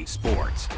sports.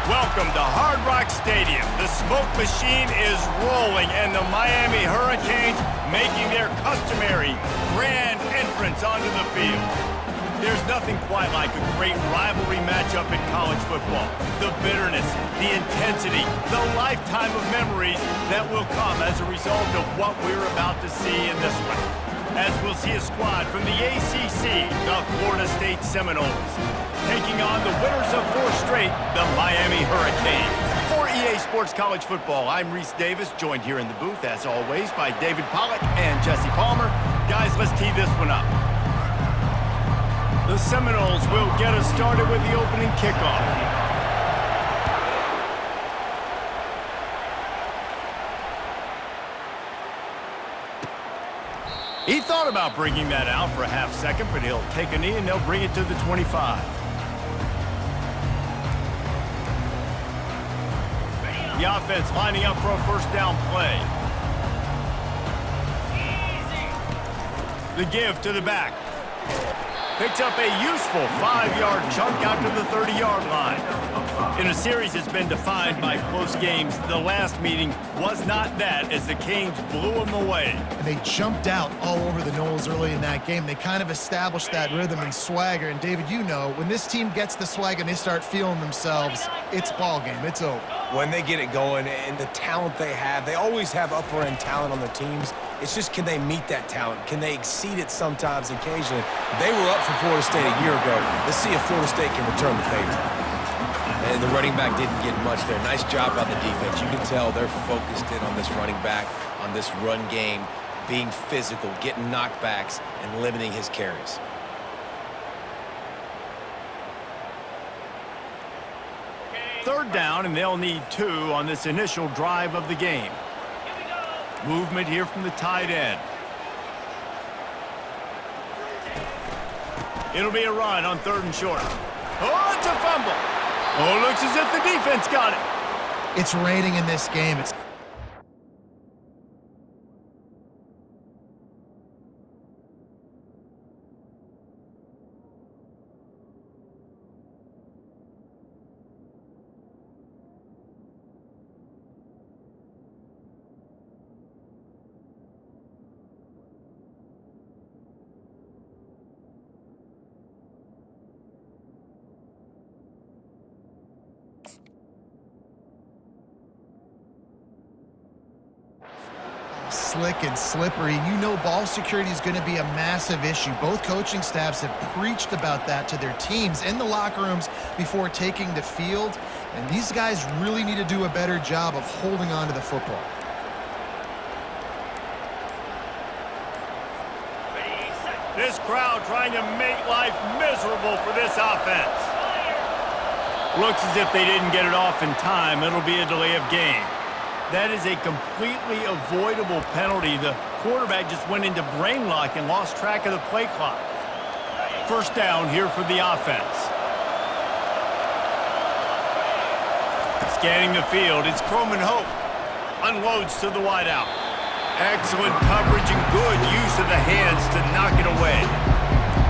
Welcome to Hard Rock Stadium. The smoke machine is rolling and the Miami Hurricanes making their customary grand entrance onto the field. There's nothing quite like a great rivalry matchup in college football. The bitterness, the intensity, the lifetime of memories that will come as a result of what we're about to see in this one. as we'll see a squad from the ACC, the Florida State Seminoles, taking on the winners of 4 straight, the Miami Hurricanes. For EA Sports College Football, I'm Reese Davis, joined here in the booth, as always, by David Pollack and Jesse Palmer. Guys, let's tee this one up. The Seminoles will get us started with the opening kickoff. He thought about bringing that out for a half second, but he'll take a knee and they'll bring it to the 25. The offense lining up for a first down play. The give to the back. Picks up a useful 5-yard chunk out to the 30-yard line. In a series that's been defined by close games, the last meeting was not that as the Canes blew them away. And they jumped out all over the Noles early in that game. They kind of established that rhythm and swagger. And David, you know, when this team gets the swag and they start feeling themselves, it's ball game. It's over. When they get it going and the talent they have, they always have upper-end talent on their teams. It's just, can they meet that talent? Can they exceed it sometimes, occasionally? They were up for Florida State a year ago. Let's see if Florida State can return the favor. And the running back didn't get much there. Nice job by the defense. You can tell they're focused in on this running back, on this run game, being physical, getting knockbacks, and limiting his carries. Third down, and they'll need 2 on this initial drive of the game. Movement here from the tight end. It'll be a run on 3rd and short. Oh, it's a fumble. Oh, looks as if the defense got it. It's raining in this game. Slick and slippery. You know ball security is going to be a massive issue. Both coaching staffs have preached about that to their teams in the locker rooms before taking the field. And these guys really need to do a better job of holding on to the football. This crowd trying to make life miserable for this offense. Looks as if they didn't get it off in time. It'll be a delay of game. That is a completely avoidable penalty. The quarterback just went into brain lock and lost track of the play clock. First down here for the offense. Scanning the field, it's Croman Hope. Unloads to the wideout. Excellent coverage and good use of the hands to knock it away.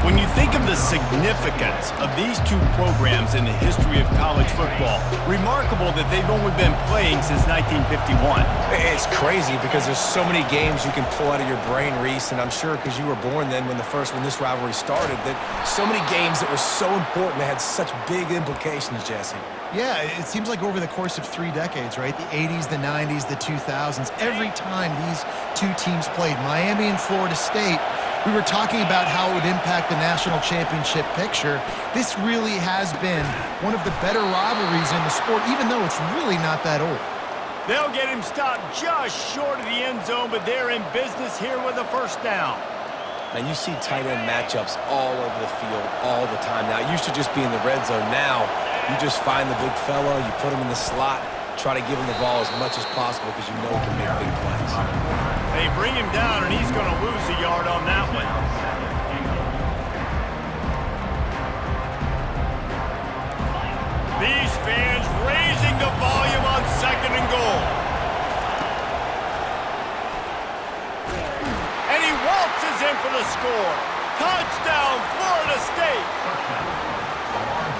When you think of the significance of these 2 programs in the history of college football, remarkable that they've only been playing since 1951. It's crazy because there's so many games you can pull out of your brain, Reese, and I'm sure because you were born then when this rivalry started, that so many games that were so important that had such big implications, Jesse. Yeah, it seems like over the course of 3 decades, right? The 80s, the 90s, the 2000s, every time these 2 teams played, Miami and Florida State, we were talking about how it would impact the national championship picture. This really has been one of the better rivalries in the sport, even though it's really not that old. They'll get him stopped just short of the end zone, but they're in business here with a first down. And you see tight end matchups all over the field all the time now. It used to just be in the red zone. Now you just find the big fella, you put him in the slot, try to give him the ball as much as possible because you know he can make big plays. They bring him down, and he's going to lose a yard on that one. These fans raising the volume on 2nd and goal. And he waltzes in for the score. Touchdown, Florida State.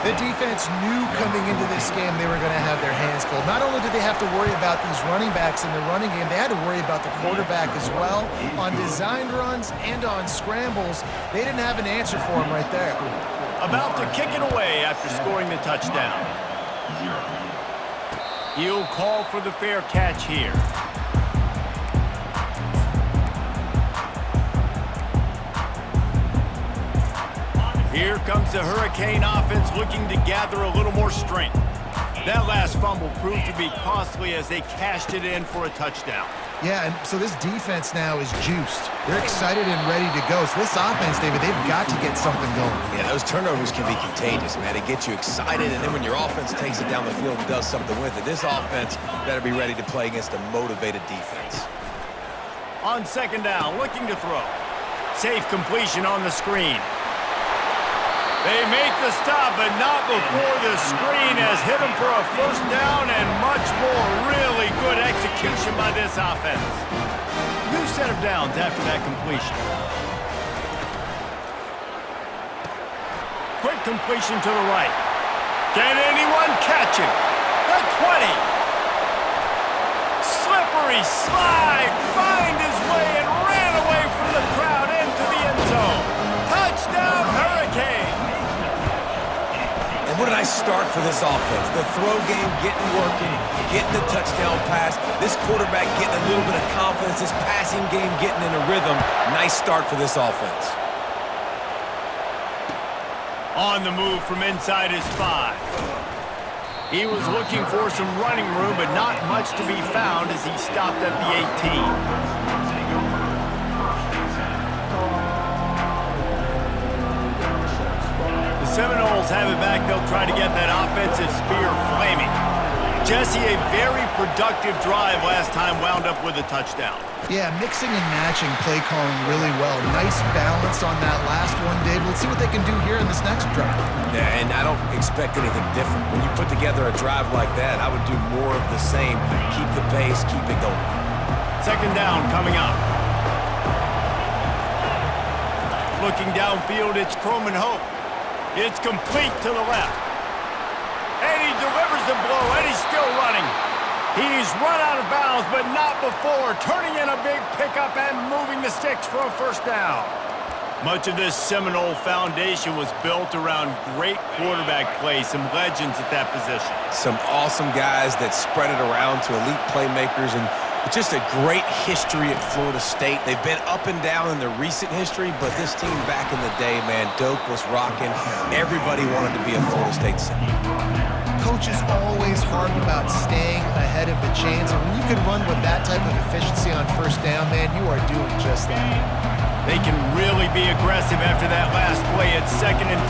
The defense knew coming into this game they were going to have their hands full. Not only did they have to worry about these running backs in the running game, they had to worry about the quarterback as well. On designed runs and on scrambles, they didn't have an answer for him right there. About to kick it away after scoring the touchdown. He'll call for the fair catch here. Here comes the Hurricane offense looking to gather a little more strength. That last fumble proved to be costly as they cashed it in for a touchdown. Yeah, and so this defense now is juiced. They're excited and ready to go. So this offense, David, they've got to get something going. Yeah, those turnovers can be contagious, man. It gets you excited, and then when your offense takes it down the field and does something with it, this offense better be ready to play against a motivated defense. On second down, looking to throw. Safe completion on the screen. They make the stop, but not before the screen has hit them for a first down and much more. Really good execution by this offense. New set of downs after that completion. Quick completion to the right. Can anyone catch him? The 20. Slippery slide. Find his way and ran away from the crowd into the end zone. Touchdown, Hurricane. What a nice start for this offense. The throw game getting working, getting the touchdown pass. This quarterback getting a little bit of confidence. This passing game getting in a rhythm. Nice start for this offense. On the move from inside his 5. He was looking for some running room, but not much to be found as he stopped at the 18. Seminoles have it back. They'll try to get that offensive spear flaming. Jesse, a very productive drive last time, wound up with a touchdown. Yeah, mixing and matching play calling really well. Nice balance on that last one, Dave. Let's see what they can do here in this next drive. Yeah, and I don't expect anything different. When you put together a drive like that, I would do more of the same. Keep the pace, keep it going. Second down coming up. Looking downfield, it's Croman Hope. It's complete to the left. And he delivers the blow, and he's still running. He's run out of bounds, but not before turning in a big pickup and moving the sticks for a first down. Much of this Seminole foundation was built around great quarterback play, some legends at that position. Some awesome guys that spread it around to elite playmakers, and just a great history at Florida State. They've been up and down in the recent history, but this team back in the day, man, Doak was rocking. Everybody wanted to be a Florida State Seminole. Coach is always hard about staying ahead of the chains, and when you can run with that type of efficiency on first down, man, you are doing just that. They can really be aggressive after that last play at 2nd and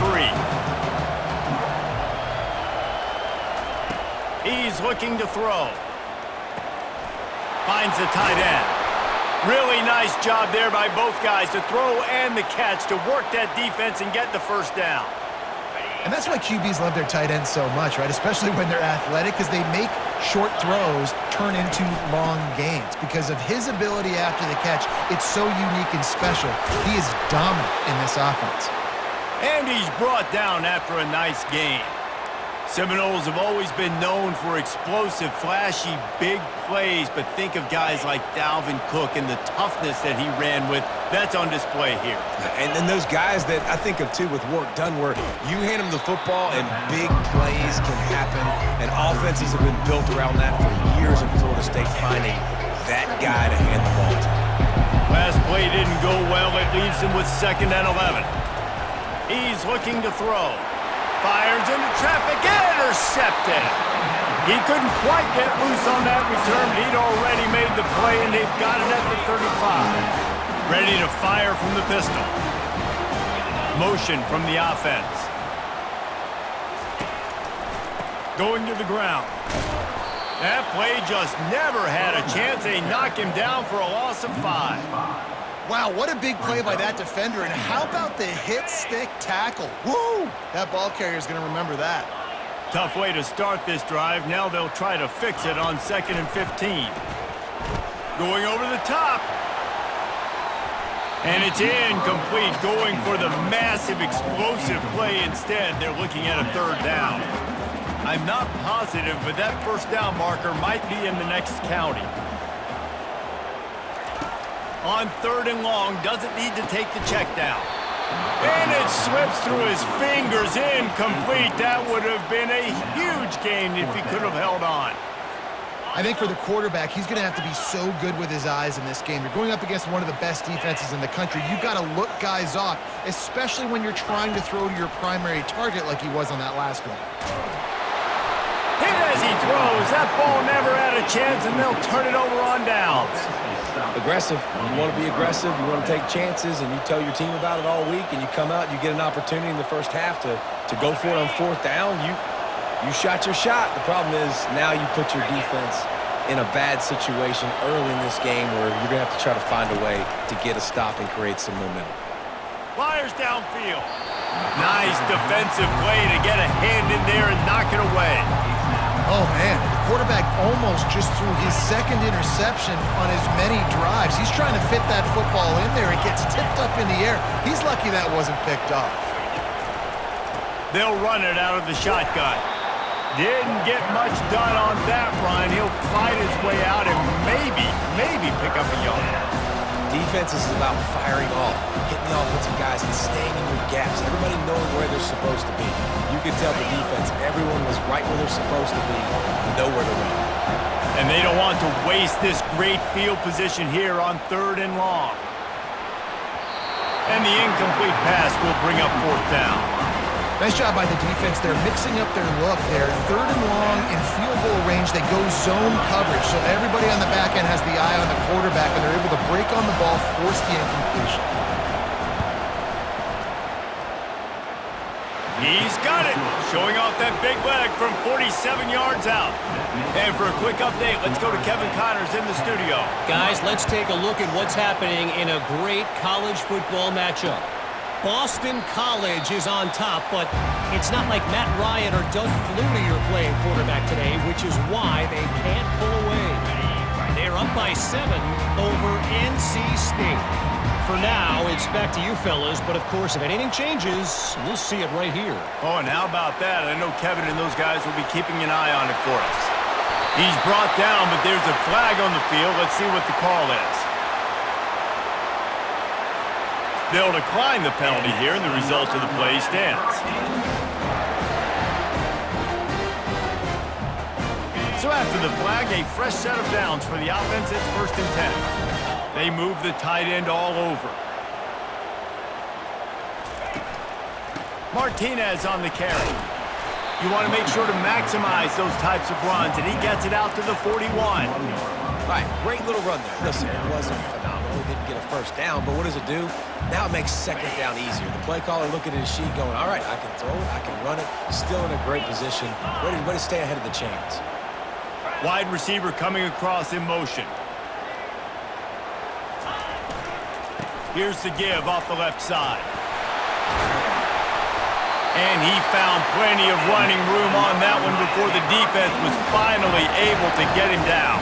3. He's looking to throw. Finds the tight end. Really nice job there by both guys to throw and the catch to work that defense and get the first down. And that's why QBs love their tight ends so much, right? Especially when they're athletic, because they make short throws turn into long gains. Because of his ability after the catch, it's so unique and special. He is dominant in this offense. And he's brought down after a nice gain. Seminoles have always been known for explosive, flashy, big plays, but think of guys like Dalvin Cook and the toughness that he ran with. That's on display here. And then those guys that I think of, too, with Warrick Dunn, where you hand them the football and big plays can happen, and offenses have been built around that for years in Florida State, finding that guy to hand the ball to. Last play didn't go well. It leaves him with 2nd and 11. He's looking to throw. Fires into traffic, intercepted. He couldn't quite get loose on that return, but he'd already made the play, and they've got it at the 35. Ready to fire from the pistol. Motion from the offense. Going to the ground. That play just never had a chance. They knock him down for a loss of 5. Wow, what a big play by that defender. And how about the hit stick tackle? Woo! That ball carrier is going to remember that. Tough way to start this drive. Now they'll try to fix it on 2nd and 15. Going over the top. And it's incomplete. Going for the massive explosive play instead. They're looking at a 3rd down. I'm not positive, but that first down marker might be in the next county. On 3rd and long, doesn't need to take the check down. And it slips through his fingers, incomplete. That would have been a huge gain if he could have held on. I think for the quarterback, he's going to have to be so good with his eyes in this game. You're going up against one of the best defenses in the country. You've got to look guys off especially when you're trying to throw to your primary target like he was on that last one. Hit as he throws. That ball never had a chance, and they'll turn it over on downs. Aggressive. You want to be aggressive. You want to take chances, and you tell your team about it all week, and you come out, you get an opportunity in the first half to go for it on fourth down. You shot your shot. The problem is now you put your defense in a bad situation early in this game where you're going to have to try to find a way to get a stop and create some momentum. Fires downfield. Nice defensive play to get a hand in there and knock it away. Oh, man, the quarterback almost just threw his second interception on as many drives. He's trying to fit that football in there. It gets tipped up in the air. He's lucky that wasn't picked up. They'll run it out of the shotgun. Didn't get much done on that run. He'll fight his way out and maybe pick up a yard. Defense is about firing off, hitting the offensive guys and staying in your gaps. Everybody knowing where they're supposed to be. You could tell the defense, everyone was right where they're supposed to be, nowhere to run. And they don't want to waste this great field position here on 3rd and long. And the incomplete pass will bring up 4th down. Nice job by the defense. They're mixing up their look there. 3rd and long in field goal range. They go zone coverage. So everybody on the back end has the eye on the quarterback, and they're able to break on the ball, force the incompletion. He's got it. Showing off that big leg from 47 yards out. And for a quick update, let's go to Kevin Connors in the studio. Guys, let's take a look at what's happening in a great college football matchup. Boston College is on top, but it's not like Matt Ryan or Doug Flutie are playing quarterback today, which is why they can't pull away. They're up by 7 over NC State. For now, it's back to you fellas, but of course, if anything changes, we'll see it right here. Oh, and how about that? I know Kevin and those guys will be keeping an eye on it for us. He's brought down, but there's a flag on the field. Let's see what the call is. They'll decline the penalty here, and the result of the play stands. So after the flag, a fresh set of downs for the offense. It's 1st and 10. They move the tight end all over. Martinez on the carry. You want to make sure to maximize those types of runs, and he gets it out to the 41. All right, great little run there. Listen, it wasn't phenomenal. He didn't get a first down, but what does it do? Now it makes 2nd down easier. The play caller looking at his sheet going, all right, I can throw it, I can run it. Still in a great position. Way to stay ahead of the chains. Wide receiver coming across in motion. Here's the give off the left side. And he found plenty of running room on that one before the defense was finally able to get him down.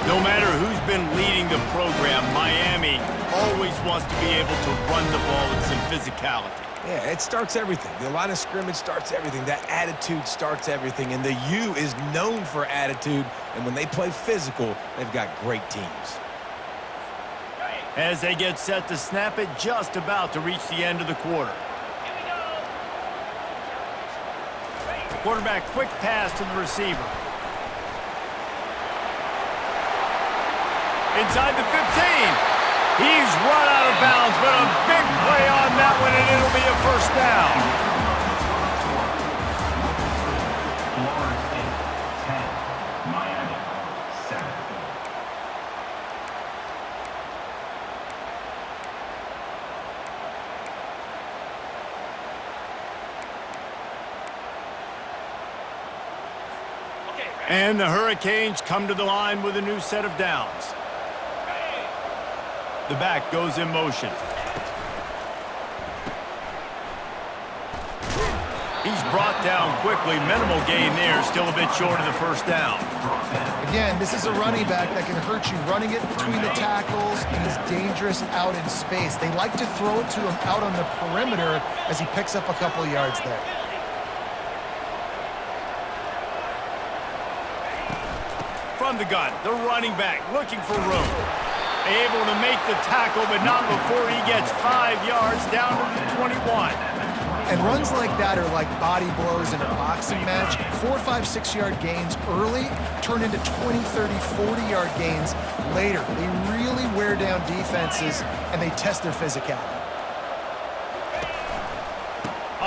No matter who's been leading the program, Miami always wants to be able to run the ball with some physicality. Yeah, it starts everything. The line of scrimmage starts everything. That attitude starts everything. And the U is known for attitude. And when they play physical, they've got great teams. As they get set to snap it, just about to reach the end of the quarter. Quarterback quick pass to the receiver. Inside the 15. He's run out of bounds, but a big play on that one, and it'll be a 1st down. Florida State 10, Miami 7. And the Hurricanes come to the line with a new set of downs. The back goes in motion. He's brought down quickly. Minimal gain there. Still a bit short of the 1st down. Again, this is a running back that can hurt you running it between the tackles, and he's dangerous out in space. They like to throw it to him out on the perimeter as he picks up a couple of yards there. From the gun, the running back looking for room. Able to make the tackle, but not before he gets 5 yards down to the 21. And runs like that are like body blows in a boxing match. 4, 5, 6-yard gains early turn into 20, 30, 40-yard gains later. They really wear down defenses, and they test their physicality.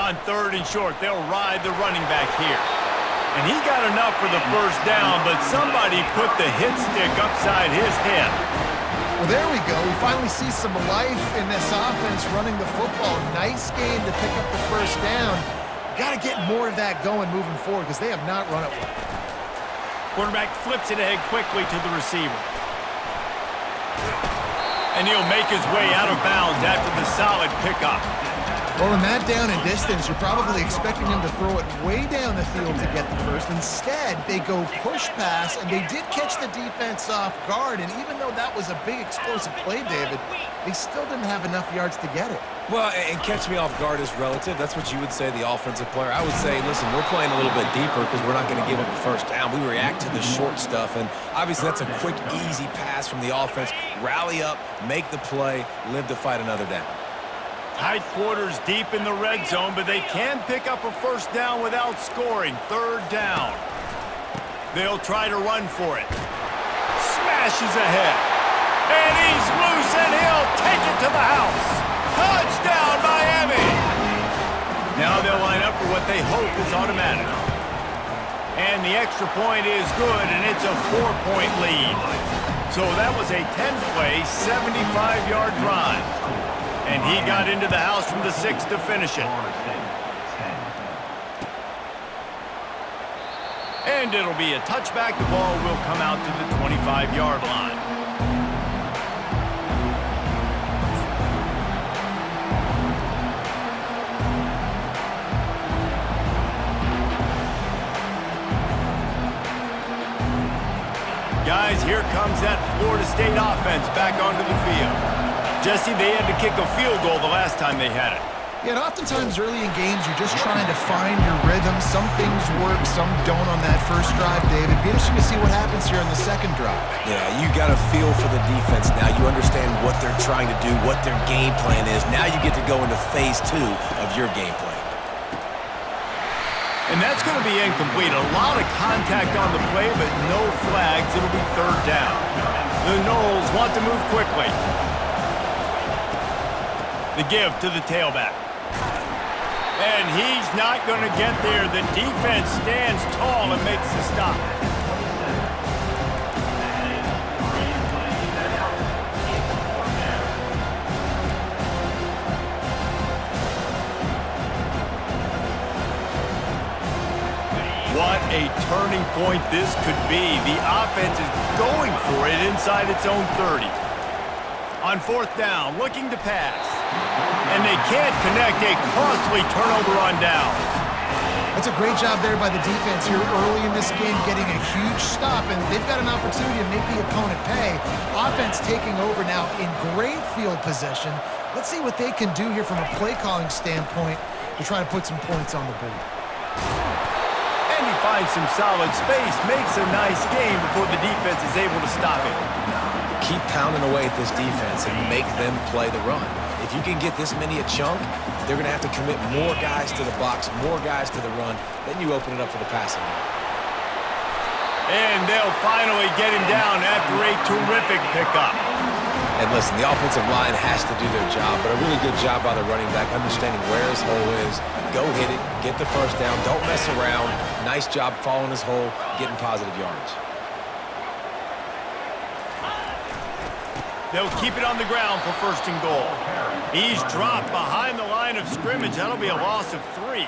On 3rd and short, they'll ride the running back here. And he got enough for the first down, but somebody put the hit stick upside his head. Well, there we go. We finally see some life in this offense running the football. Nice game to pick up the first down. Got to get more of that going moving forward because they have not run it well. Quarterback flips it ahead quickly to the receiver. And he'll make his way out of bounds after the solid pickup. Well, in that down and distance, you're probably expecting him to throw it way down the field to get the first. Instead, they go push pass, and they did catch the defense off guard. And even though that was a big explosive play, David, they still didn't have enough yards to get it. Well, and catch me off guard is relative. That's what you would say, the offensive player. I would say, listen, we're playing a little bit deeper because we're not going to give up a first down. We react to the short stuff, and obviously that's a quick, easy pass from the offense. Rally up, make the play, live to fight another down. Tight quarters deep in the red zone, but they can pick up a first down without scoring. 3rd down. They'll try to run for it. Smashes ahead. And he's loose, and he'll take it to the house. Touchdown, Miami! Now they'll line up for what they hope is automatic. And the extra point is good, and it's a 4-point lead. So that was a 10-play, 75-yard drive. And he got into the house from the 6 to finish it. And it'll be a touchback. The ball will come out to the 25-yard line. Guys, here comes that Florida State offense back onto the field. Jesse, they had to kick a field goal the last time they had it. Yeah, and oftentimes early in games, you're just trying to find your rhythm. Some things work, some don't on that first drive, David. Be interesting to see what happens here on the second drive. Yeah, you got a feel for the defense now. You understand what they're trying to do, what their game plan is. Now you get to go into phase 2 of your game plan. And that's going to be incomplete. A lot of contact on the play, but no flags. It'll be 3rd down. The Noles want to move quickly. The give to the tailback. And he's not going to get there. The defense stands tall and makes the stop. What a turning point this could be. The offense is going for it inside its own 30. On 4th down, looking to pass. And they can't connect. A costly turnover on downs. That's a great job there by the defense here early in this game, getting a huge stop, and they've got an opportunity to make the opponent pay. Offense taking over now in great field possession. Let's see what they can do here from a play-calling standpoint to try to put some points on the board. And he finds some solid space, makes a nice game before the defense is able to stop it. Keep pounding away at this defense and make them play the run. If you can get this many a chunk, they're going to have to commit more guys to the box, more guys to the run. Then you open it up for the passing game. And they'll finally get him down after a terrific pickup. And listen, the offensive line has to do their job, but a really good job by the running back, understanding where his hole is. Go hit it, get the first down, don't mess around. Nice job following his hole, getting positive yards. They'll keep it on the ground for 1st and goal. He's dropped behind the line of scrimmage. That'll be a loss of 3.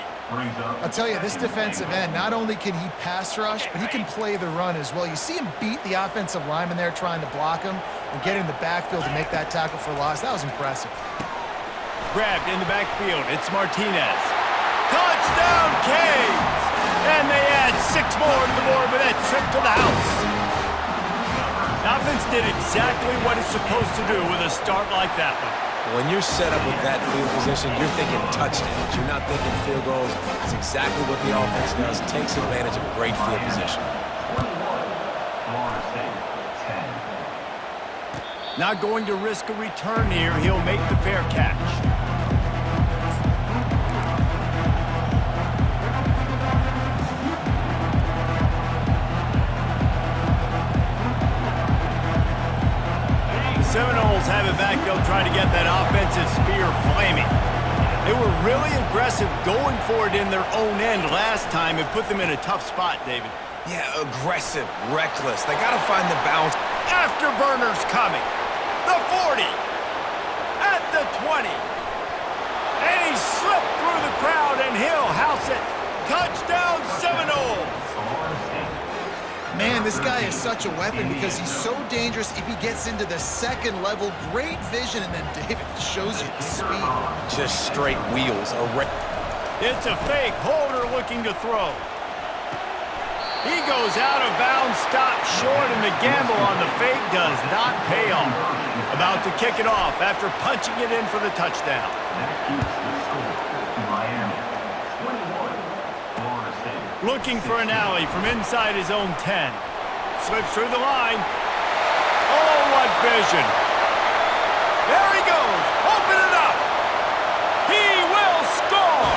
I'll tell you, this defensive end, not only can he pass rush, but he can play the run as well. You see him beat the offensive lineman there trying to block him and get in the backfield to make that tackle for loss. That was impressive. Grabbed in the backfield. It's Martinez. Touchdown, Canes! And they add 6 more to the board with that trip to the house. The offense did exactly what it's supposed to do with a start like that one. When you're set up with that field position, you're thinking touchdowns. You're not thinking field goals. It's exactly what the offense does. Takes advantage of great field position. Florida State, 10. Not going to risk a return here. He'll make the fair catch. Seminoles have it back. They'll try to get that offensive spear flaming. They were really aggressive going for it in their own end last time. It put them in a tough spot, David. Yeah, aggressive, reckless. They got to find the balance. Afterburners coming. The 40. At the 20. And he slipped through the crowd, and he'll house it. Touchdown Seminoles. Man, this guy is such a weapon because he's so dangerous if he gets into the second level. Great vision, and then David shows you the speed. Just straight wheels. It's a fake. Holder looking to throw. He goes out of bounds, stopped short, and the gamble on the fake does not pay off. About to kick it off after punching it in for the touchdown. That keeps the score. Miami 21, Florida State. Looking for an alley from inside his own 10. Slips through the line. Oh, what vision. There he goes. Open it up. He will score.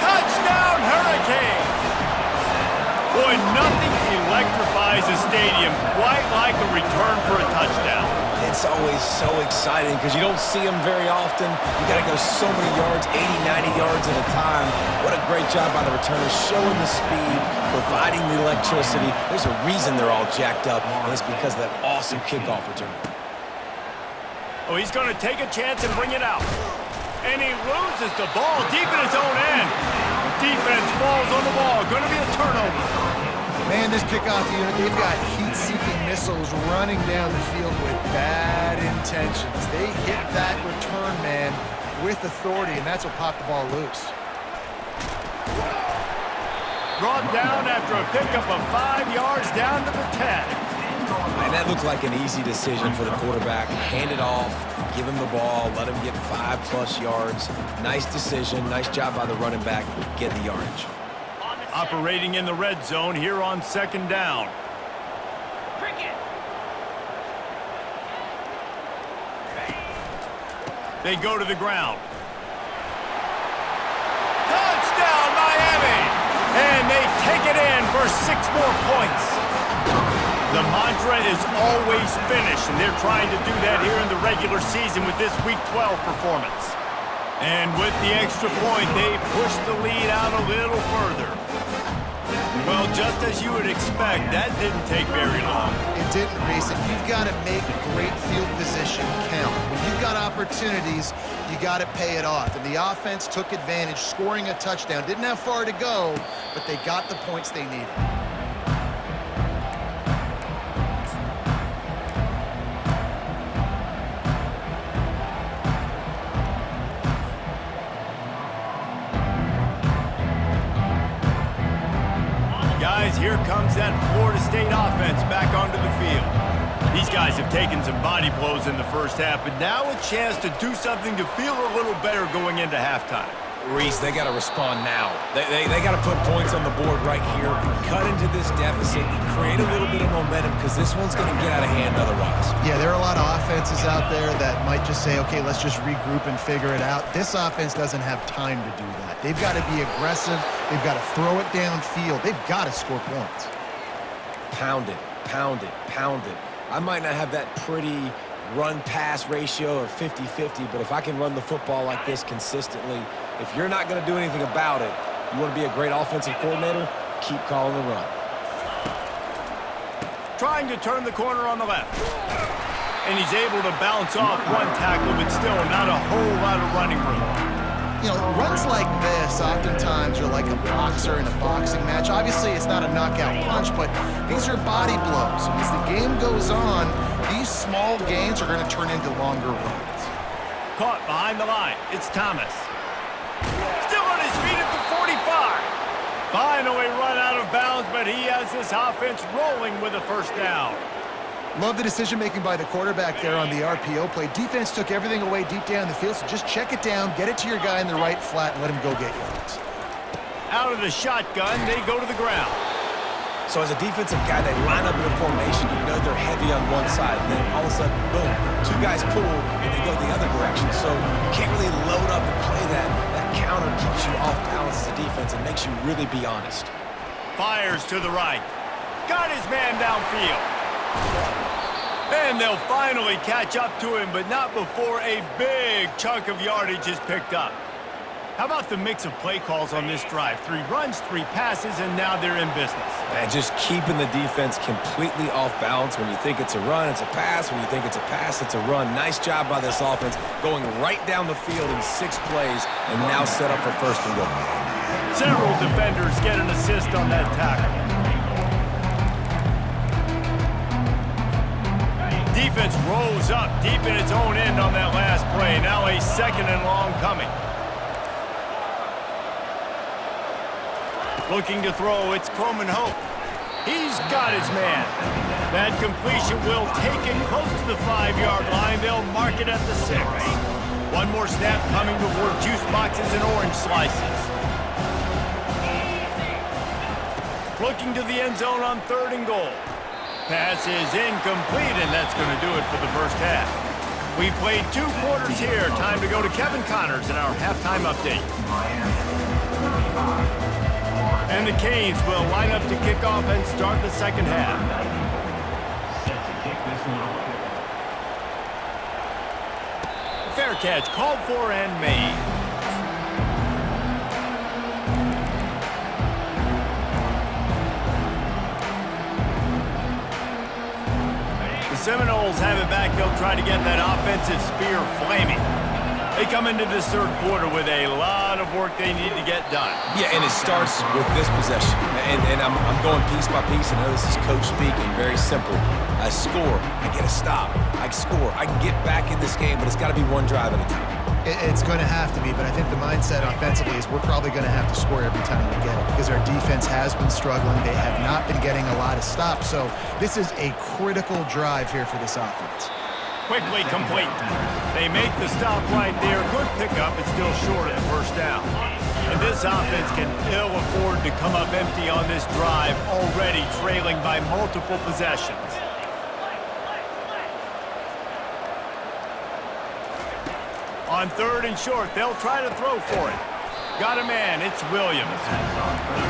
Touchdown Hurricanes. Boy, nothing electrifies a stadium quite like a return for a touchdown. It's always so exciting because you don't see them very often. You got to go so many yards, 80, 90 yards at a time. What a great job by the returners, showing the speed, providing the electricity. There's a reason they're all jacked up, and it's because of that awesome kickoff return. Oh, he's going to take a chance and bring it out. And he loses the ball deep in his own end. Defense falls on the ball. Going to be a turnover. Man, this kickoff unit, they've got heat-seeking missiles running down the field with bad intentions. They hit that return man with authority, and that's what popped the ball loose. Brought down after a pickup of 5 yards down to the 10. And that looked like an easy decision for the quarterback. Hand it off, give him the ball, let him get 5+ yards. Nice decision, nice job by the running back, get the yardage. Operating in the red zone here on second down. They go to the ground. Touchdown, Miami! And they take it in for 6 more points. The mantra is always finish, and they're trying to do that here in the regular season with this Week 12 performance. And with the extra point, they push the lead out a little further. Well, just as you would expect, that didn't take very long. It didn't, Reese, and you've got to make great field position count. When you've got opportunities, you got to pay it off. And the offense took advantage, scoring a touchdown. Didn't have far to go, but they got the points they needed. Guys, here comes that Florida State offense back onto the field. These guys have taken some body blows in the first half, but now a chance to do something to feel a little better going into halftime. Reese, they got to respond now. They got to put points on the board right here, cut into this deficit, create a little bit of momentum because this one's going to get out of hand otherwise. Yeah, there are a lot of offenses out there that might just say, okay, let's just regroup and figure it out. This offense doesn't have time to do that. They've got to be aggressive. They've got to throw it downfield. They've got to score points. Pound it, pound it, pound it. I might not have that pretty run-pass ratio of 50-50, but if I can run the football like this consistently, if you're not going to do anything about it, you want to be a great offensive coordinator, keep calling the run. Trying to turn the corner on the left. And he's able to bounce off one tackle, but still not a whole lot of running room. You know, runs like this oftentimes are like a boxer in a boxing match. Obviously, it's not a knockout punch, but these are body blows. And as the game goes on, these small gains are going to turn into longer runs. Caught behind the line. It's Thomas. Still on his feet at the 45. Finally run out of bounds, but he has this offense rolling with a first down. Love the decision-making by the quarterback there on the RPO play. Defense took everything away deep down the field, so just check it down, get it to your guy in the right flat, and let him go get yards. Out of the shotgun, they go to the ground. So as a defensive guy, they line up in a formation. You know they're heavy on one side, and then all of a sudden, boom, 2 guys pull, and they go the other direction. So you can't really load up and play that. That counter keeps you off balance as a defense and makes you really be honest. Fires to the right. Got his man downfield. And they'll finally catch up to him, but not before a big chunk of yardage is picked up. How about the mix of play calls on this drive? 3 runs, 3 passes, and now they're in business. And just keeping the defense completely off balance. When you think it's a run, it's a pass. When you think it's a pass, it's a run. Nice job by this offense going right down the field in 6 plays and now set up for first and goal. Several defenders get an assist on that tackle. Defense rolls up deep in its own end on that last play. Now a 2nd and long coming. Looking to throw, it's Croman Hope. He's got his man. That completion will take it close to the 5-yard line. They'll mark it at the 6. One more snap coming before juice boxes and orange slices. Looking to the end zone on 3rd and goal. Pass is incomplete, and that's going to do it for the first half. We've played 2 quarters here. Time to go to Kevin Connors in our halftime update. And the Canes will line up to kick off and start the 2nd half. Set to kick this one off. Fair catch called for and made. The Seminoles have it back. They'll try to get that offensive spear flaming. They come into this 3rd quarter with a lot of work they need to get done. Yeah, and it starts with this possession. And I'm going piece by piece. I know this is coach speaking, very simple. I score, I get a stop. I score, I can get back in this game, but it's got to be 1 drive at a time. It's going to have to be, but I think the mindset offensively is we're probably going to have to score every time we get it because our defense has been struggling. They have not been getting a lot of stops, so this is a critical drive here for this offense. Quickly complete. They make the stop right there. Good pickup. It's still short of the 1st down. And this offense can ill afford to come up empty on this drive, already trailing by multiple possessions. On 3rd and short, they'll try to throw for it. Got a man. It's Williams.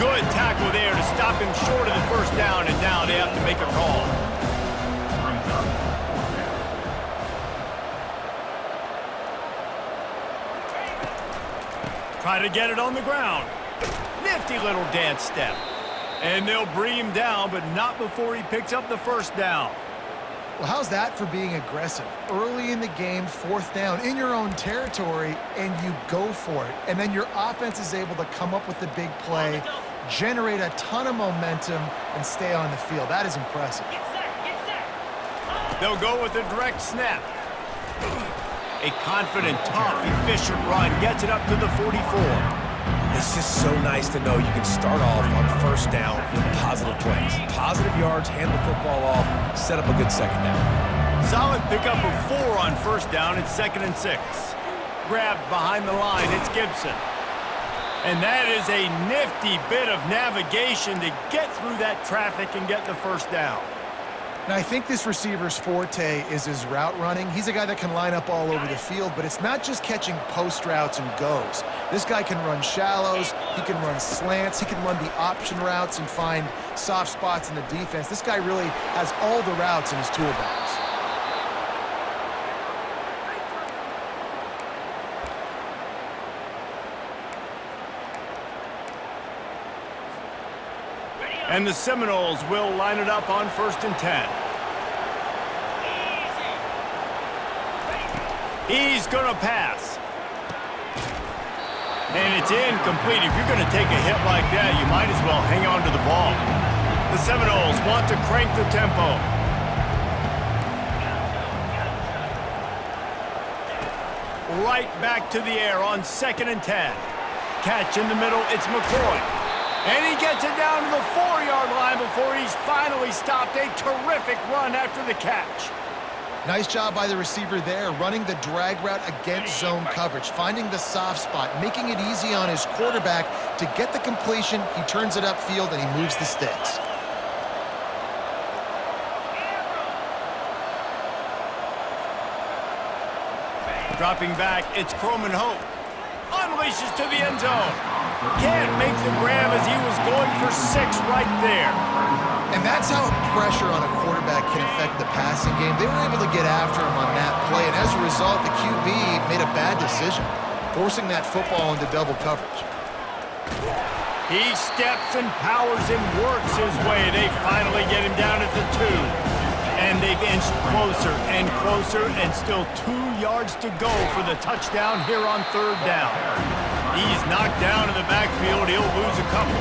Good tackle there to stop him short of the 1st down, and now they have to make a call. Try to get it on the ground. Nifty little dance step. And they'll bring him down, but not before he picks up the 1st down. Well, how's that for being aggressive? Early in the game, 4th down, in your own territory, and you go for it. And then your offense is able to come up with the big play, generate a ton of momentum, and stay on the field. That is impressive. They'll go with a direct snap. A confident, tough, efficient run gets it up to the 44. It's just so nice to know you can start off on 1st down with positive plays. Positive yards, hand the football off, set up a good 2nd down. Solid pickup of 4 on 1st down. It's 2nd and 6. Grabbed behind the line. It's Gibson. And that is a nifty bit of navigation to get through that traffic and get the 1st down. Now, I think this receiver's forte is his route running. He's a guy that can line up all over the field, but it's not just catching post routes and goes. This guy can run shallows, he can run slants, he can run the option routes and find soft spots in the defense. This guy really has all the routes in his toolbox. And the Seminoles will line it up on 1st and 10. He's going to pass. And it's incomplete. If you're going to take a hit like that, you might as well hang on to the ball. The Seminoles want to crank the tempo. Right back to the air on 2nd and 10. Catch in the middle, it's McCoy. And he gets it down to the 4-yard line before he's finally stopped. A terrific run after the catch. Nice job by the receiver there, running the drag route against zone coverage, finding the soft spot, making it easy on his quarterback to get the completion. He turns it upfield and he moves the sticks. Dropping back, it's Croman Hope. Unleashes to the end zone. Can't make the grab as he was going for 6 right there. And that's how pressure on a quarterback can affect the passing game. They were able to get after him on that play, and as a result, the QB made a bad decision. forcing that football into double coverage. He steps and powers and works his way. They finally get him down at the 2. And they've inched closer and closer, and still 2 yards to go for the touchdown here on 3rd down. He's knocked down in the backfield. He'll lose a couple.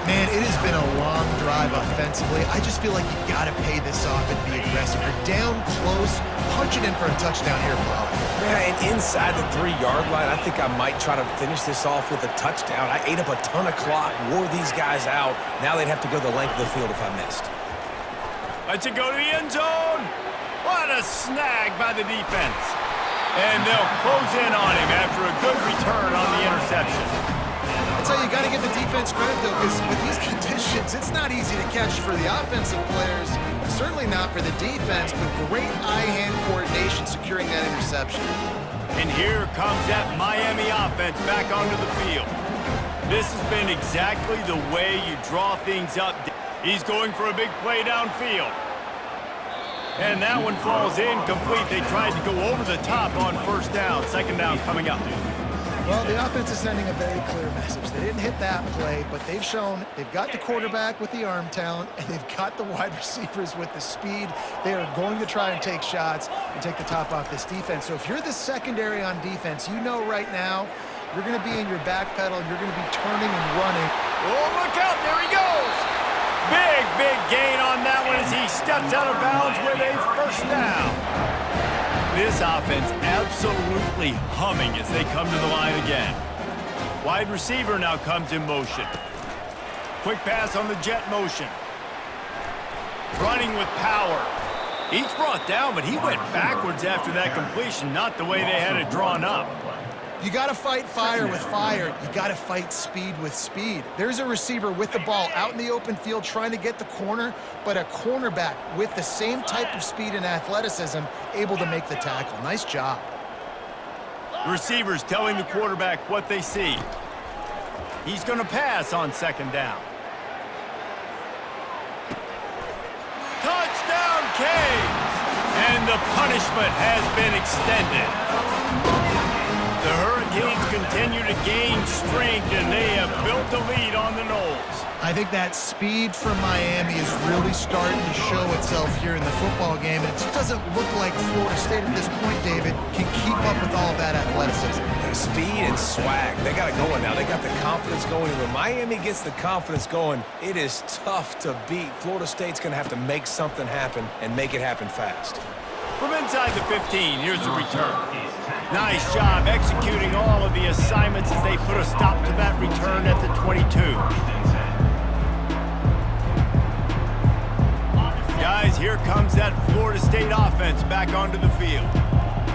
Man, it has been a long drive offensively. I just feel like you got to pay this off and be aggressive. You're down close. Punch it in for a touchdown here, bro. Yeah, and inside the 3-yard line, I think I might try to finish this off with a touchdown. I ate up a ton of clock, wore these guys out. Now they'd have to go the length of the field if I missed. Lets it go to the end zone. What a snag by the defense. And they'll close in on him after a good return on the interception. That's how you got to give the defense credit, though, because with these conditions, it's not easy to catch for the offensive players, certainly not for the defense, but great eye-hand coordination securing that interception. And here comes that Miami offense back onto the field. This has been exactly the way you draw things up. He's going for a big play downfield. And that one falls incomplete. They tried to go over the top on 1st down. 2nd down coming up. Well, the offense is sending a very clear message. They didn't hit that play, but they've shown they've got the quarterback with the arm talent, and they've got the wide receivers with the speed. They are going to try and take shots and take the top off this defense. So if you're the secondary on defense, you know right now you're going to be in your back pedal, and you're going to be turning and running. Oh, look out. There he goes. Big gain on that one as he steps out of bounds with a 1st down. This offense absolutely humming as they come to the line again. Wide receiver now comes in motion. Quick pass on the jet motion. Running with power. He's brought down, but he went backwards after that completion, not the way they had it drawn up. You got to fight fire with fire. You got to fight speed with speed. There's a receiver with the ball out in the open field trying to get the corner, but a cornerback with the same type of speed and athleticism able to make the tackle. Nice job. Receivers telling the quarterback what they see. He's going to pass on 2nd down. Touchdown, Canes! And the punishment has been extended. The Hurricanes continue to gain strength, and they have built a lead on the Noles. I think that speed from Miami is really starting to show itself here in the football game, and it just doesn't look like Florida State at this point, David, can keep up with all of that athleticism. Speed and swag. They got it going now. They got the confidence going. And when Miami gets the confidence going, it is tough to beat. Florida State's going to have to make something happen and make it happen fast. From inside the 15, here's the return. Nice job executing all of the assignments as they put a stop to that return at the 22. Guys, here comes that Florida State offense back onto the field.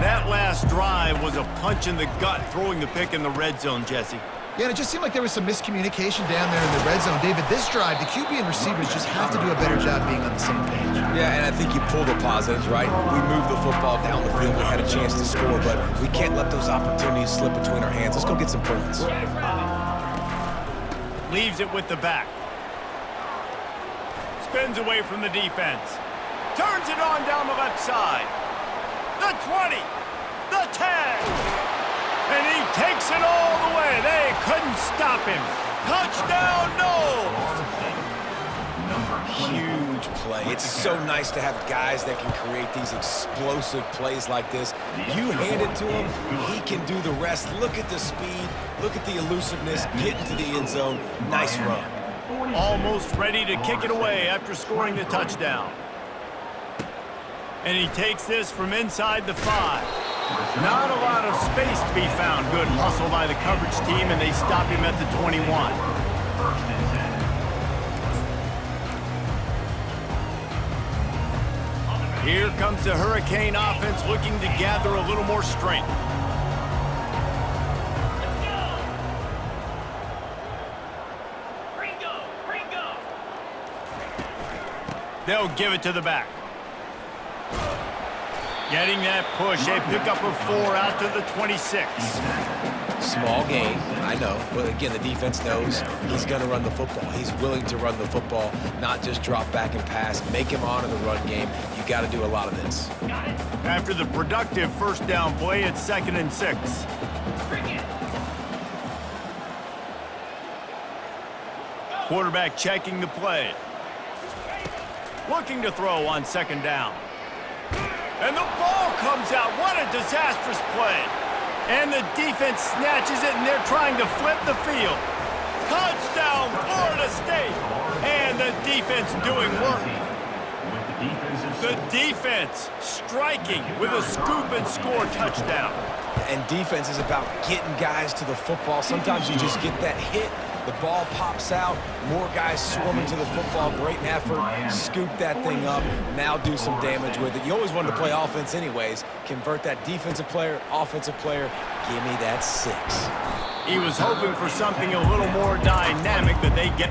That last drive was a punch in the gut, throwing the pick in the red zone, Jesse. Yeah, and it just seemed like there was some miscommunication down there in the red zone. David, this drive, the QB and receivers just have to do a better job being on the same page. Yeah, and I think you pull the positives, right? We moved the football down the field. We had a chance to score, but we can't let those opportunities slip between our hands. Let's go get some points. Leaves it with the back. Spins away from the defense. Turns it on down the left side. The 20. The 10. And he takes it all the way. They couldn't stop him. Touchdown, Noles! Huge play. It's so nice to have guys that can create these explosive plays like this. You hand it to him, he can do the rest. Look at the speed. Look at the elusiveness. Get into the end zone. Nice run. Almost ready to kick it away after scoring the touchdown. And he takes this from inside the 5. Not a lot of space to be found. Good hustle by the coverage team, and they stop him at the 21. Here comes the Hurricane offense looking to gather a little more strength. They'll give it to the back. Getting that push, a pickup of 4 out to the 26. Small gain, I know, but again, the defense knows he's going to run the football. He's willing to run the football, not just drop back and pass, make him honor the run game. You got to do a lot of this. After the productive 1st down play, it's 2nd and 6. Quarterback checking the play. Looking to throw on second down. And the ball comes out. What a disastrous play. And the defense snatches it, and they're trying to flip the field. Touchdown, Florida State. And the defense doing work. The defense striking with a scoop and score touchdown. And defense is about getting guys to the football. Sometimes you just get that hit. The ball pops out. More guys swarming to the football. Great effort. Scoop that thing up. Now do some damage with it. You always wanted to play offense anyways. Convert that defensive player, offensive player. Give me that 6. He was hoping for something a little more dynamic that they get.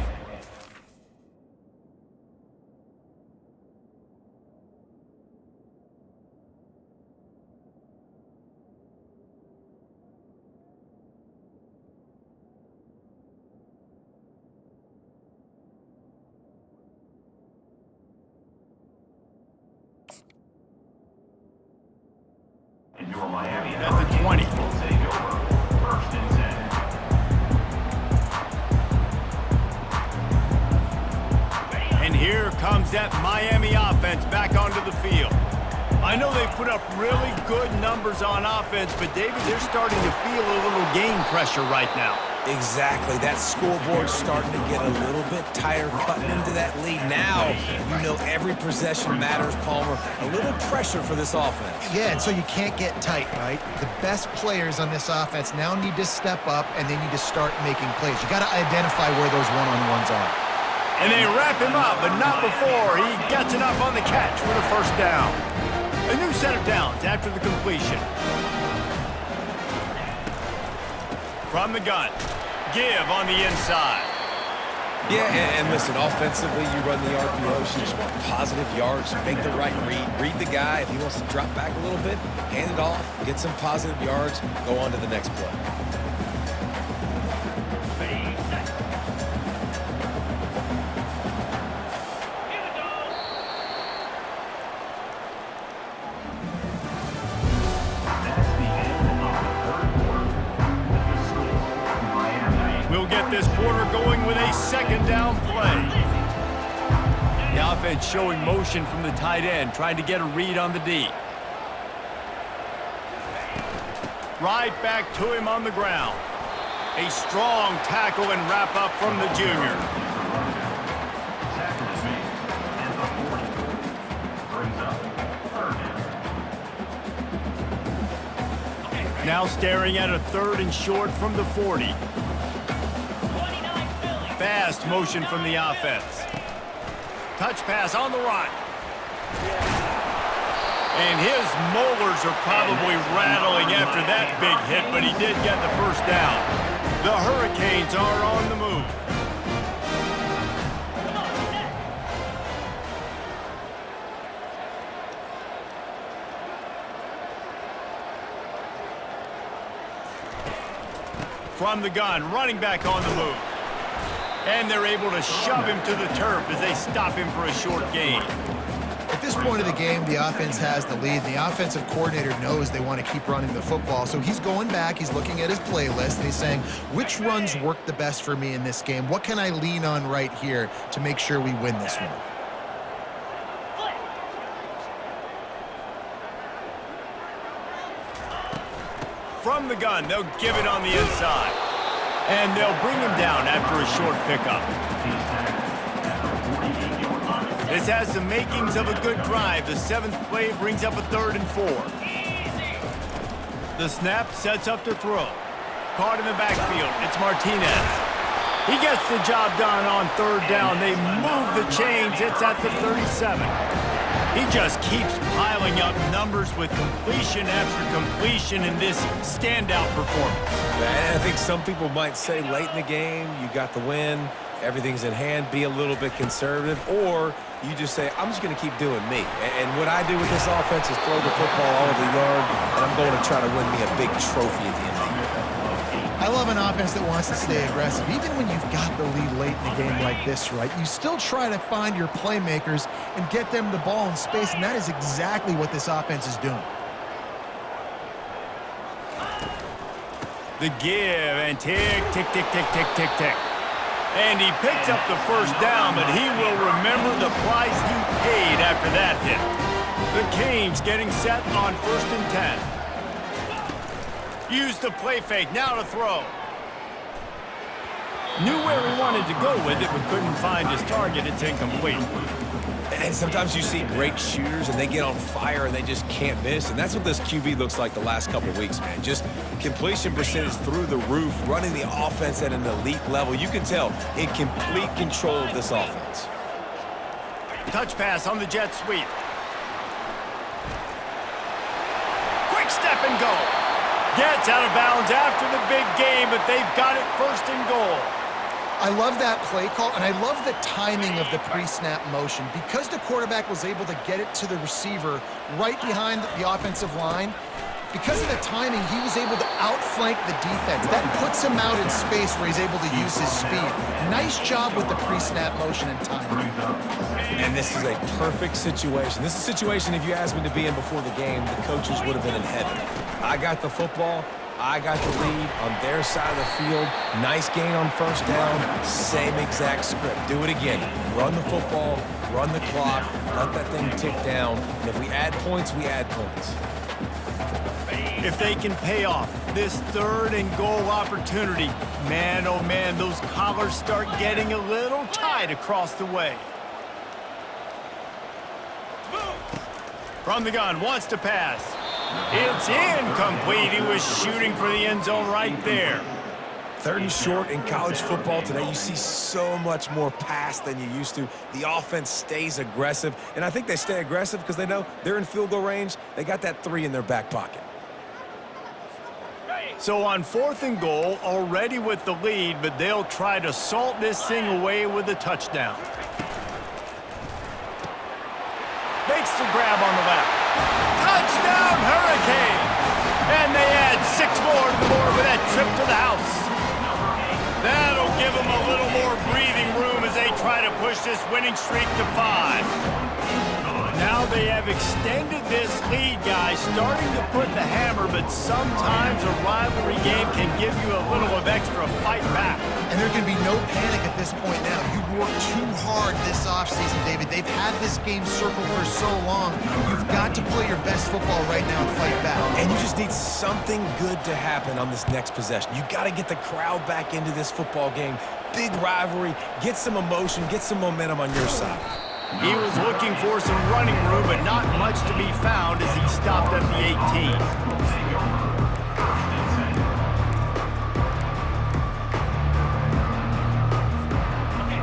At the 20. And here comes that Miami offense back onto the field. I know they've put up really good numbers on offense, but David, they're starting to feel a little game pressure right now. Exactly. That scoreboard's starting to get a little bit tired cutting into that lead. Now, you know every possession matters, Palmer. A little pressure for this offense. Yeah, and so you can't get tight, right? The best players on this offense now need to step up, and they need to start making plays. You got to identify where those one-on-ones are. And they wrap him up, but not before he gets enough on the catch for the first down. A new set of downs after the completion. From the gun. Give on the inside. Yeah, and listen, offensively, you run the RPOs. You just want positive yards, make the right read. Read the guy. If he wants to drop back a little bit, hand it off, get some positive yards, go on to the next play. We'll get this quarter going with a second down play. The offense showing motion from the tight end, trying to get a read on the D. Right back to him on the ground. A strong tackle and wrap up from the junior. Now staring at a 3rd and short from the 40. Fast motion from the offense. Touch pass on the run. And his molars are probably rattling after that big hit, but he did get the first down. The Hurricanes are on the move. From the gun, running back on the move. And they're able to shove him to the turf as they stop him for a short gain. At this point of the game, the offense has the lead. The offensive coordinator knows they want to keep running the football. So he's going back, he's looking at his playlist, and he's saying, which runs work the best for me in this game? What can I lean on right here to make sure we win this one? From the gun, they'll give it on the inside. And they'll bring him down after a short pickup. This has the makings of a good drive. The 7th play brings up a 3rd and 4. The snap sets up to throw. Caught in the backfield. It's Martinez. He gets the job done on 3rd down. They move the chains. It's at the 37. He just keeps piling up numbers with completion after completion in this standout performance. And I think some people might say late in the game, you got the win, everything's in hand, be a little bit conservative, or you just say, I'm just going to keep doing me. And what I do with this offense is throw the football all over the yard, and I'm going to try to win me a big trophy at the end of the year. I love an offense that wants to stay aggressive. Even when you've got the lead late in the game like this, right, you still try to find your playmakers and get them the ball in space, and that is exactly what this offense is doing. The give and tick, tick, tick, tick, tick, tick, tick. And he picks up the first down, but he will remember the price he paid after that hit. The Canes getting set on 1st and 10. Use the play fake, now to throw. Knew where he wanted to go with it, but couldn't find his target. It's incomplete. And sometimes you see great shooters and they get on fire and they just can't miss. And that's what this QB looks like the last couple of weeks, man. Just completion percentage through the roof, running the offense at an elite level. You can tell in complete control of this offense. Touch pass on the jet sweep. Quick step and go. Gets out of bounds after the big game, but they've got it 1st and goal. I love that play call, and I love the timing of the pre-snap motion. Because the quarterback was able to get it to the receiver right behind the offensive line, because of the timing, he was able to outflank the defense. That puts him out in space where he's able to use his speed. Nice job with the pre-snap motion and timing. And this is a perfect situation. This is a situation, if you asked me to be in before the game, the coaches would have been in heaven. I got the football. I got the lead on their side of the field. Nice gain on 1st down. Same exact script. Do it again. Run the football, run the clock, let that thing tick down. And if we add points, we add points. If they can pay off this 3rd and goal opportunity, man, oh man, those collars start getting a little tight across the way. From the gun, wants to pass. It's incomplete. He was shooting for the end zone right there. 3rd and short in college football today, you see so much more pass than you used to. The offense stays aggressive, and I think they stay aggressive because they know they're in field goal range. They got that 3 in their back pocket. So on 4th and goal, already with the lead, but they'll try to salt this thing away with a touchdown. Makes the grab on the left. Touchdown, Hurricane! And they add 6 more to the board with that trip to the house. That'll give them a little more breathing room as they try to push this winning streak to 5. Now they have extended this lead, guys, starting to put the hammer, but sometimes a rivalry game can give you a little of extra fight back. And there can be no panic at this point now. You worked too hard this offseason, David. They've had this game circled for so long. You've got to play your best football right now and fight back. And you just need something good to happen on this next possession. You got to get the crowd back into this football game. Big rivalry. Get some emotion. Get some momentum on your side. He was looking for some running room, but not much to be found as he stopped at the 18.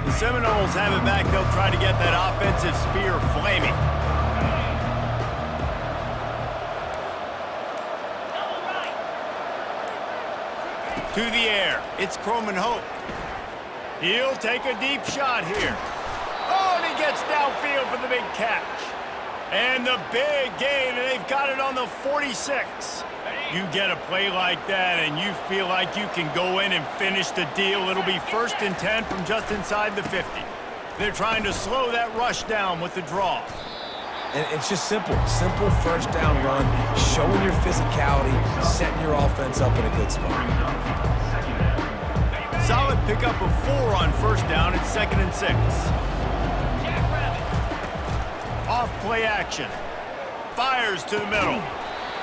The Seminoles have it back. They'll try to get that offensive spear flaming. To the air. It's Croman Hope. He'll take a deep shot here. Oh, and he gets downfield for the big catch. And the big gain, and they've got it on the 46. You get a play like that, and you feel like you can go in and finish the deal. It'll be 1st and 10 from just inside the 50. They're trying to slow that rush down with the draw. And it's just simple 1st down run, showing your physicality, setting your offense up in a good spot. Solid pickup of 4 on 1st down. It's 2nd and 6. Off play action. Fires to the middle.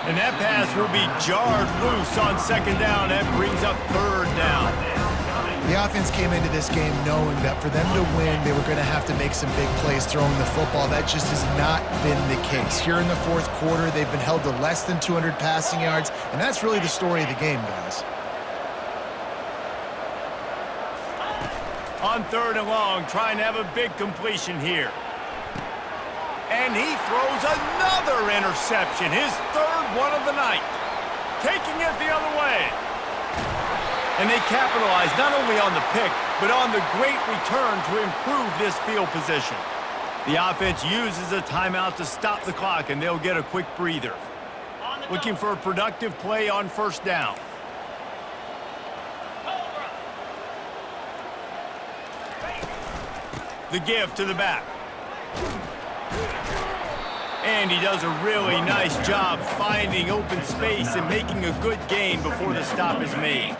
And that pass will be jarred loose on 2nd down. That brings up 3rd down. The offense came into this game knowing that for them to win, they were going to have to make some big plays throwing the football. That just has not been the case. Here in the 4th quarter, they've been held to less than 200 passing yards, and that's really the story of the game, guys. On 3rd and long, trying to have a big completion here. And he throws another interception, his 3rd one of the night. Taking it the other way. And they capitalize not only on the pick, but on the great return to improve this field position. The offense uses a timeout to stop the clock, and they'll get a quick breather. Looking for a productive play on 1st down. The give to the back. And he does a really nice job finding open space and making a good gain before the stop is made.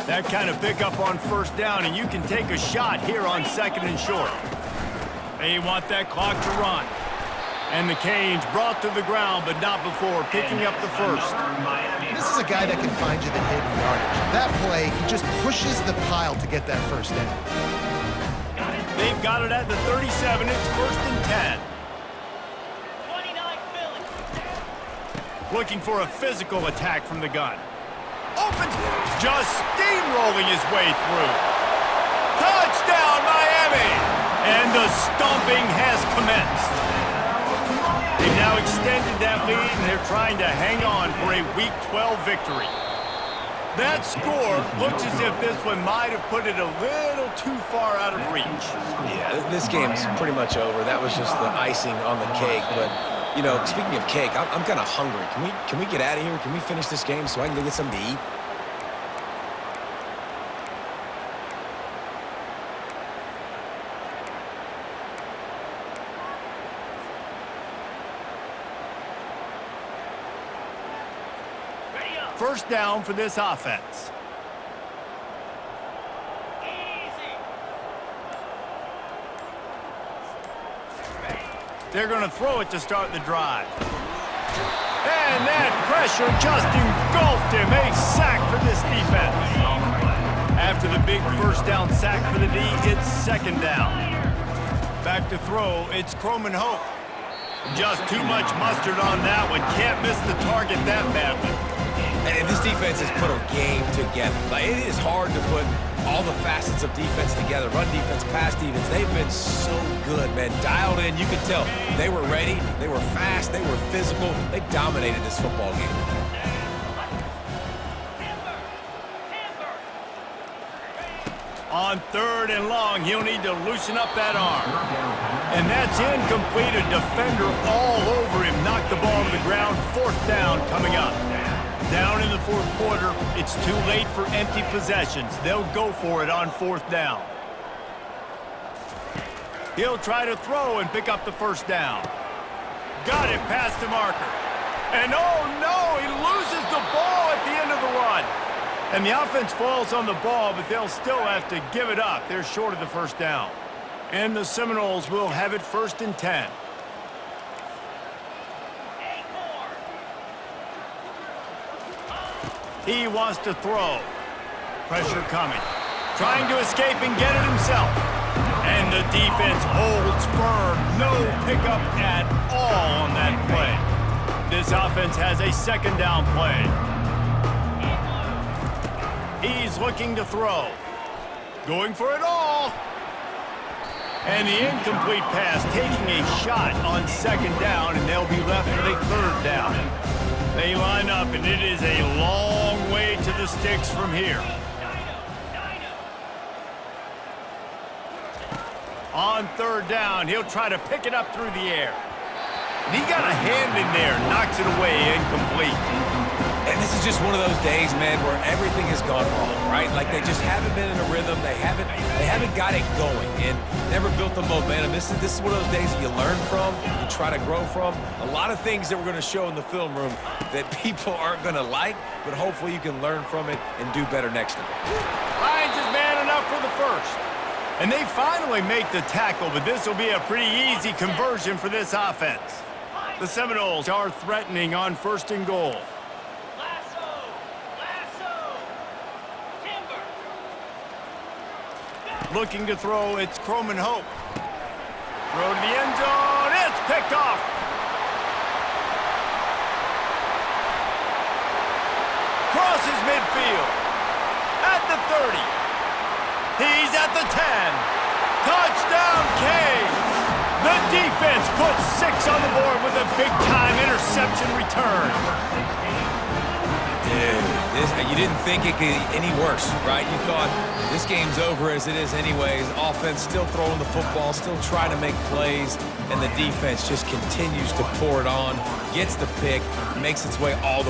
That kind of pickup on first down, and you can take a shot here on 2nd and short. They want that clock to run. And the Canes brought to the ground, but not before picking up the first. This is a guy that can find you the hidden yardage. That play, he just pushes the pile to get that first down. They've got it at the 37. It's 1st and 10. Looking for a physical attack from the gun. Opens, just steamrolling his way through. Touchdown, Miami! And the stomping has commenced. They've now extended that lead, and they're trying to hang on for a Week 12 victory. That score looks as if this one might have put it a little too far out of reach. Yeah, this game's pretty much over. That was just the icing on the cake. But, you know, speaking of cake, I'm kind of hungry. Can we get out of here? Can we finish this game so I can go get something to eat? First down for this offense. They're going to throw it to start the drive. And that pressure just engulfed him. A sack for this defense. After the big first down sack for the D, it's 2nd down. Back to throw, it's Croman Hope. Just too much mustard on that one. Can't miss the target that badly. And this defense has put a game together. Like, it is hard to put all the facets of defense together. Run defense, pass defense. They've been so good, man. Dialed in. You could tell they were ready. They were fast. They were physical. They dominated this football game. On 3rd and long, he'll need to loosen up that arm. And that's incomplete. A defender all over him. Knocked the ball to the ground. 4th down coming up. Down in the 4th quarter, it's too late for empty possessions. They'll go for it on 4th down. He'll try to throw and pick up the first down. Got it past the marker. And oh no, he loses the ball at the end of the run. And the offense falls on the ball, but they'll still have to give it up. They're short of the first down. And the Seminoles will have it 1st and 10. He wants to throw. Pressure coming. Trying to escape and get it himself. And the defense holds firm. No pickup at all on that play. This offense has a 2nd down play. He's looking to throw. Going for it all. And the incomplete pass taking a shot on 2nd down, and they'll be left with a 3rd down. They line up, and it is a long way to the sticks from here. On 3rd down, he'll try to pick it up through the air. And he got a hand in there, knocks it away, incomplete. And this is just one of those days, man, where everything has gone wrong, right? Like, they just haven't been in a rhythm. They haven't got it going and never built the momentum. This is one of those days that you learn from, you try to grow from. A lot of things that we're going to show in the film room that people aren't going to like, but hopefully you can learn from it and do better next time. Lions is man enough for the first. And they finally make the tackle, but this will be a pretty easy conversion for this offense. The Seminoles are threatening on 1st and goal. Looking to throw, it's Croman Hope. Throw to the end zone, it's picked off. Crosses midfield. At the 30. He's at the 10. Touchdown, Canes. The defense puts 6 on the board with a big-time interception return. Dude, you didn't think it could get any worse, right? You thought this game's over as it is anyways. Offense still throwing the football, still trying to make plays, and the defense just continues to pour it on, gets the pick, makes its way all the